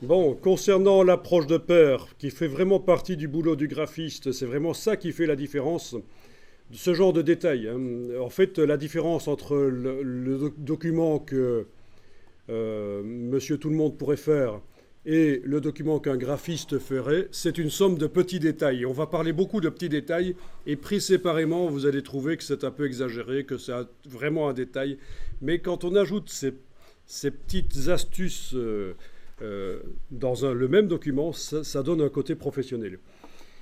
Bon, concernant l'approche de pair, qui fait vraiment partie du boulot du graphiste, c'est vraiment ça qui fait la différence, ce genre de détails, hein. En fait, la différence entre le document que Monsieur Tout le Monde pourrait faire et le document qu'un graphiste ferait, c'est une somme de petits détails. On va parler beaucoup de petits détails, et pris séparément, vous allez trouver que c'est un peu exagéré, que c'est vraiment un détail. Mais quand on ajoute ces petites astuces dans le même document, ça donne un côté professionnel.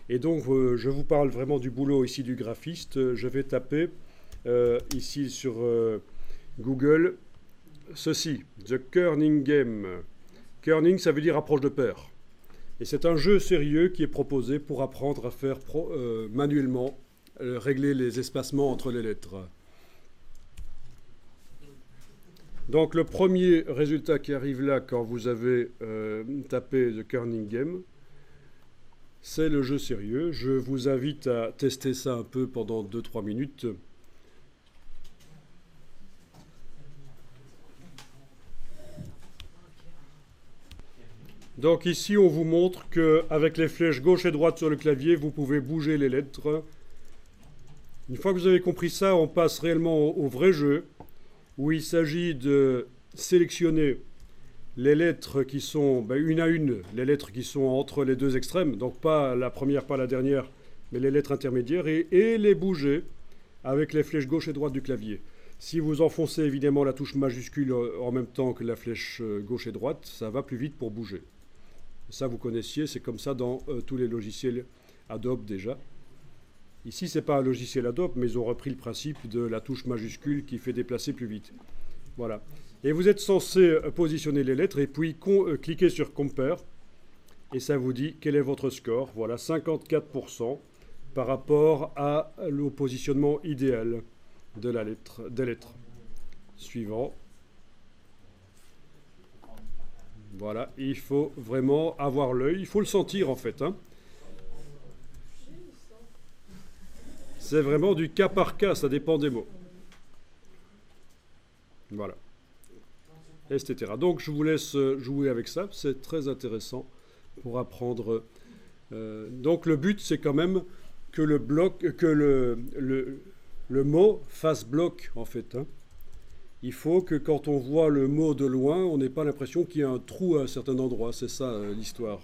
Et donc, je vous parle vraiment du boulot ici du graphiste. Je vais taper ici sur Google ceci, The Kerning Game. Kerning, ça veut dire approche de pair. Et c'est un jeu sérieux qui est proposé pour apprendre à faire manuellement, régler les espacements entre les lettres. Donc le premier résultat qui arrive là quand vous avez tapé The Kerning Game, c'est le jeu sérieux. Je vous invite à tester ça un peu pendant 2-3 minutes. Donc ici, on vous montre qu'avec les flèches gauche et droite sur le clavier, vous pouvez bouger les lettres. Une fois que vous avez compris ça, on passe réellement au vrai jeu, où il s'agit de sélectionner les lettres qui sont, une à une, les lettres qui sont entre les deux extrêmes, donc pas la première, pas la dernière, mais les lettres intermédiaires, et les bouger avec les flèches gauche et droite du clavier. Si vous enfoncez évidemment la touche majuscule en même temps que la flèche gauche et droite, ça va plus vite pour bouger. Ça, vous connaissiez, c'est comme ça dans tous les logiciels Adobe déjà. Ici, ce n'est pas un logiciel Adobe, mais ils ont repris le principe de la touche majuscule qui fait déplacer plus vite. Voilà. Et vous êtes censé positionner les lettres et puis cliquer sur Compare. Et ça vous dit quel est votre score. Voilà, 54% par rapport au positionnement idéal de la lettre, des lettres. Suivant. Voilà, il faut vraiment avoir l'œil, il faut le sentir en fait, hein. C'est vraiment du cas par cas, ça dépend des mots. Voilà, etc. Donc je vous laisse jouer avec ça, c'est très intéressant pour apprendre. Donc le but c'est quand même que le mot fasse bloc en fait, hein. Il faut que quand on voit le mot de loin, on n'ait pas l'impression qu'il y a un trou à un certain endroit. C'est ça l'histoire.